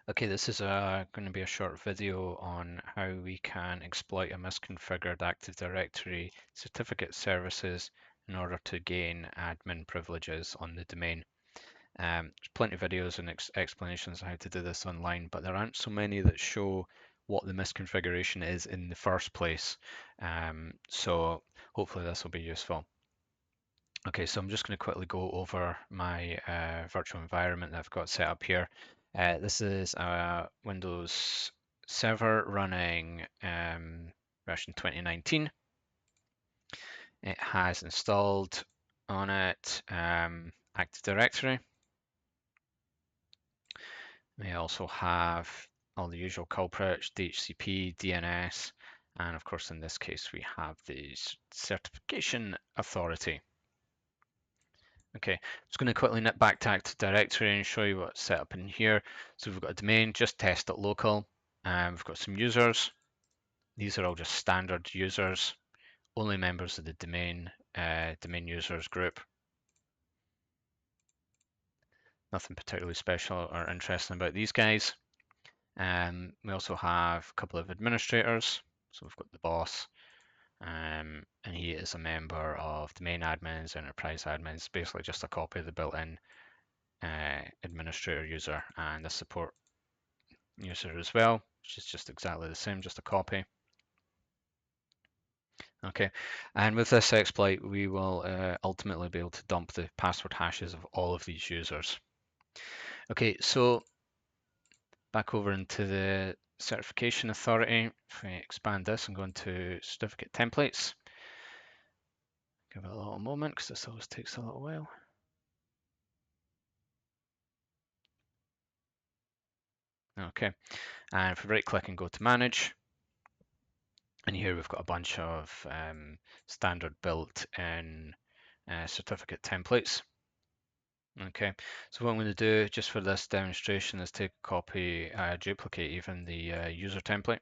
Okay, this is going to be a short video on how we can exploit a misconfigured Active Directory certificate services in order to gain admin privileges on the domain. There's plenty of videos and explanations on how to do this online, but there aren't so many that show what the misconfiguration is in the first place. So hopefully this will be useful. Okay, so I'm just going to quickly go over my virtual environment that I've got set up here. This is a Windows server running version 2019. It has installed on it Active Directory. We also have all the usual culprits, DHCP, DNS, and of course in this case we have the certification authority. Okay, I'm just going to quickly nip back to Active Directory and show you what's set up in here. So we've got a domain, just test.local. We've got some users. These are all just standard users, only members of the domain users group. Nothing particularly special or interesting about these guys. We also have a couple of administrators. So we've got the boss, and he is a member of domain admins, enterprise admins, basically just a copy of the built-in administrator user and the support user as well, which is just exactly the same, just a copy. Okay, and with this exploit, we will ultimately be able to dump the password hashes of all of these users. Okay, so back over into the certification authority. If we expand this and go into certificate templates, give it a little moment because this always takes a little while. Okay, and if we right click and go to manage, and here we've got a bunch of standard built-in certificate templates. Okay, so what I'm going to do just for this demonstration is take a copy, duplicate even the user template.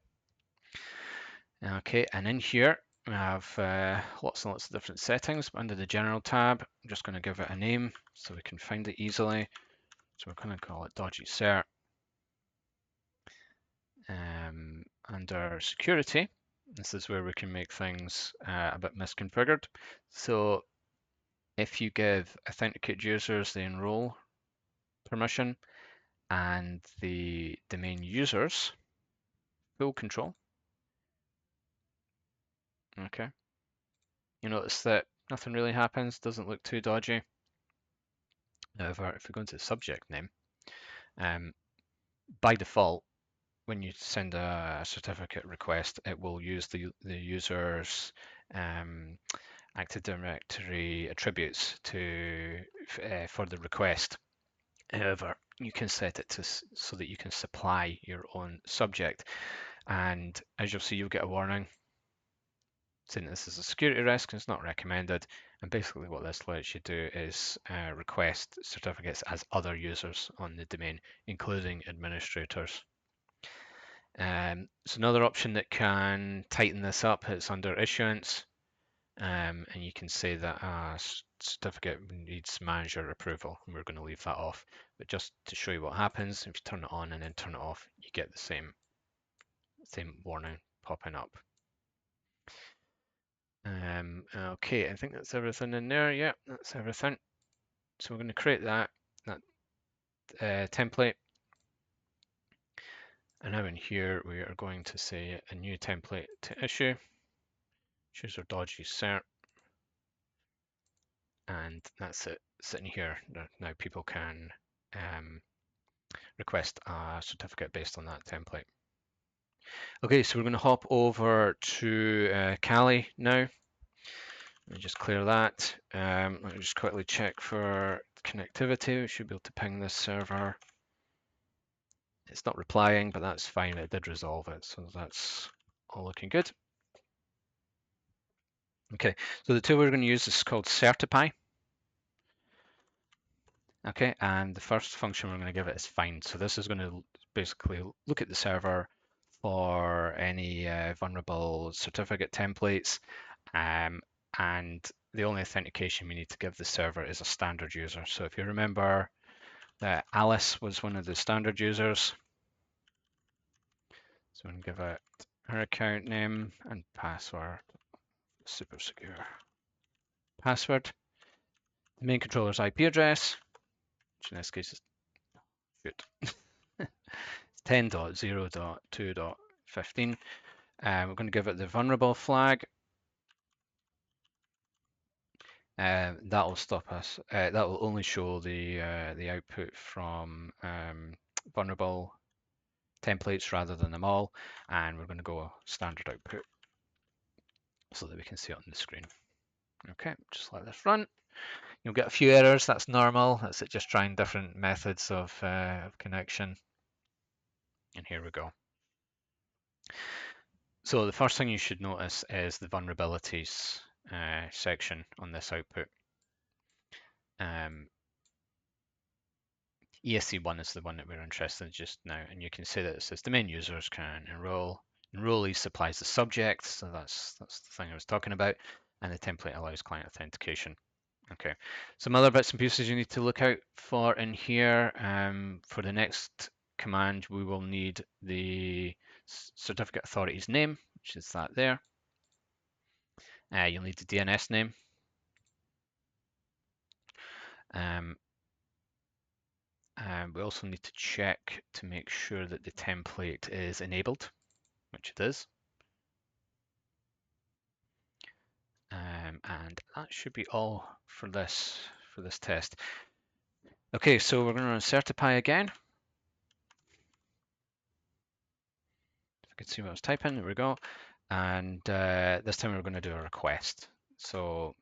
Okay, and in here we have lots and lots of different settings. Under the General tab, I'm just going to give it a name so we can find it easily. So we're going to call it Dodgy Cert. Under Security, this is where we can make things a bit misconfigured. So if you give authenticate users the enroll permission and the domain users full control, okay, you notice that nothing really happens, doesn't look too dodgy. However, if we go into the subject name, by default, when you send a certificate request, it will use the user's Active Directory attributes for the request. However, you can set it to so that you can supply your own subject, and as you'll see, you'll get a warning saying this is a security risk and it's not recommended. And basically, what this lets you do is request certificates as other users on the domain, including administrators. So another option that can tighten this up is under issuance. And you can say that a certificate needs manager approval, and we're going to leave that off. But just to show you what happens, if you turn it on and then turn it off, you get the same warning popping up. Okay, I think that's everything in there. Yeah, that's everything. So we're going to create that template. And now in here, we are going to say a new template to issue. Choose our dodgy cert. And that's it sitting here. Now people can request a certificate based on that template. Okay, so we're going to hop over to Kali now. Let me just clear that. Let me just quickly check for connectivity. We should be able to ping this server. It's not replying, but that's fine. It did resolve it, so that's all looking good. Okay, so the tool we're going to use is called Certify. Okay, and the first function we're going to give it is find. So this is going to basically look at the server for any vulnerable certificate templates, and the only authentication we need to give the server is a standard user. So if you remember that Alice was one of the standard users, So I'm going to give it her account name and password, super secure password. The main controller's IP address, which in this case is shoot, 10.0.2.15. We're going to give it the vulnerable flag. That will stop us. That will only show the output from vulnerable templates rather than them all, and we're going to go standard output so that we can see it on the screen. Okay, just let this run. You'll get a few errors. That's normal. That's it, just trying different methods of connection. And here we go. So the first thing you should notice is the vulnerabilities section on this output. ESC1 is the one that we're interested in just now, and you can see that it says domain users can enroll. Enrollee supplies the subject, so that's the thing I was talking about, and the template allows client authentication. Okay, some other bits and pieces you need to look out for in here. For the next command, we will need the certificate authority's name, which is that there. You'll need the DNS name. We also need to check to make sure that the template is enabled, which it is. And that should be all for this test. Okay, so we're going to run certify again. If I could see what I was typing, there we go. And this time we're going to do a request. So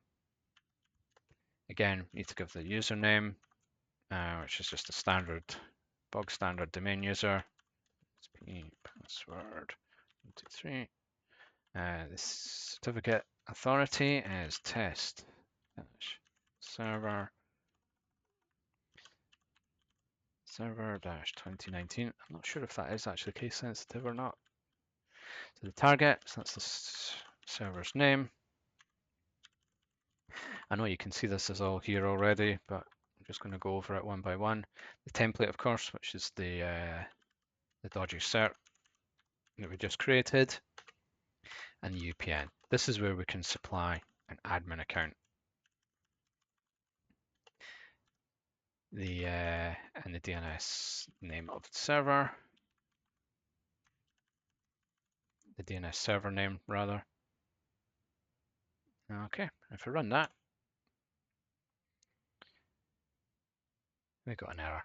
again, need to give the username, which is just a standard, bog standard domain user. Password 1, 2, 3. The certificate authority is test server 2019. I'm not sure if that is actually case sensitive or not. So the target, so that's the server's name. I know you can see this is all here already, but I'm just going to go over it one by one. The template, of course, which is the dodgy cert that we just created, and the UPN. This is where we can supply an admin account. The and the DNS name of the server, the DNS server name rather. Okay, if I run that, we got an error.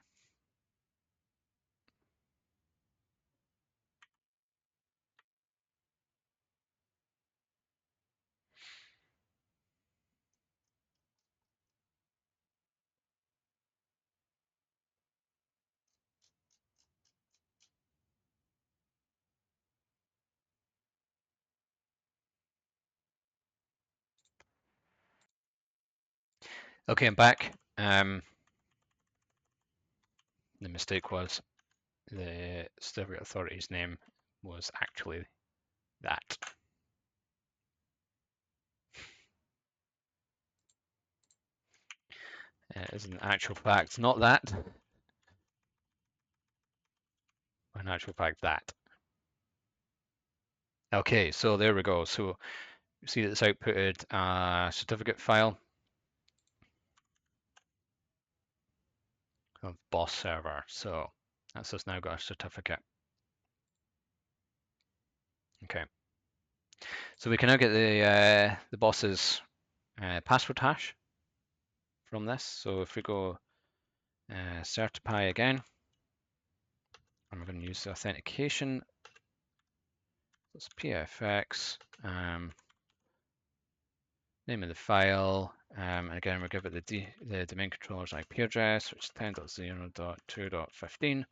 Okay, I'm back. The mistake was the certificate authority's name was actually that. It is in actual fact not that. In actual fact, that. Okay, so there we go. So you see that it's outputted a certificate file of boss server. So that's us now got a certificate. Okay. So we can now get the boss's password hash from this. So if we go certify again, and we're going to use the authentication. That's PFX. Name of the file. Again, we'll give it the domain controller's IP address, which is 10.0.2.15.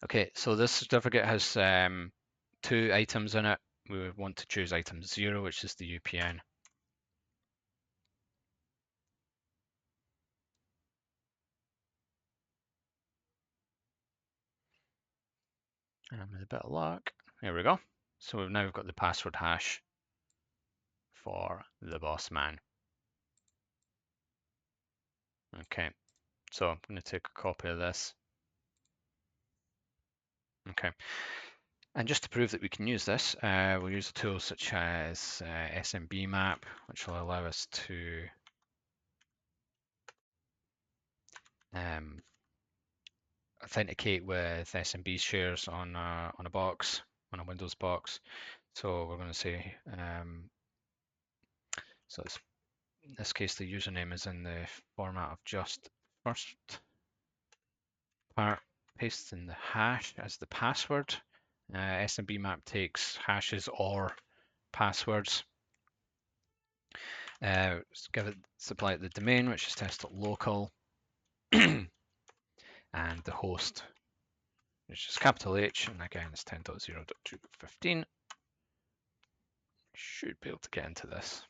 Okay, so this certificate has 2 items in it. We would want to choose item 0, which is the UPN. And with a bit of luck, here we go. So we've now got the password hash for the boss man. Okay, so I'm going to take a copy of this. Okay. And just to prove that we can use this, we'll use a tool such as SMB map, which will allow us to authenticate with SMB shares on a box, on a Windows box. So we're going to say, so in this case, the username is in the format of just first part, paste in the hash as the password. SMB map takes hashes or passwords. Supply it the domain, which is test.local, and the host, which is capital H, and again it's 10.0.2.15. Should be able to get into this,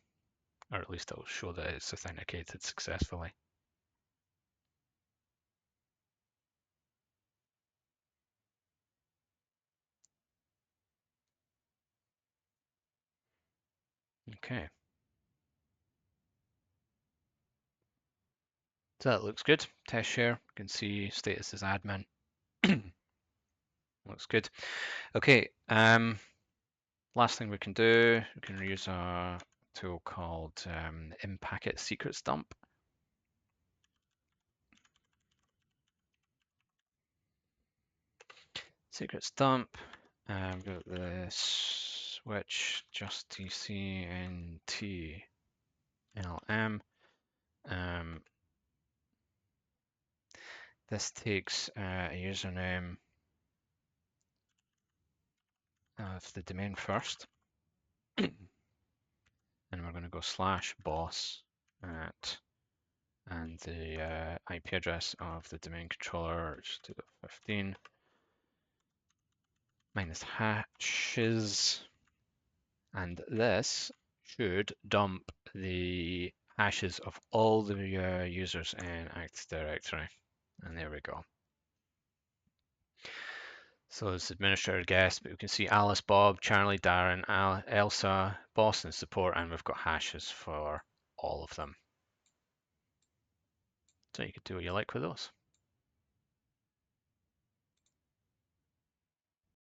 or at least it'll show that it's authenticated successfully. Okay. So that looks good. Test share, you can see status as admin. Looks good. Okay, last thing we can do, we can use a tool called in-packet secrets dump. Secrets dump, we've got the switch just TCNT LM. This takes a username of the domain first, and we're going to go /boss at, and the IP address of the domain controller, which is 2.15 minus hashes, and this should dump the hashes of all the users in Active Directory, and there we go. So it's administrator guest, but we can see Alice, Bob, Charlie, Darren, Elsa, Boston support, and we've got hashes for all of them. So you can do what you like with those.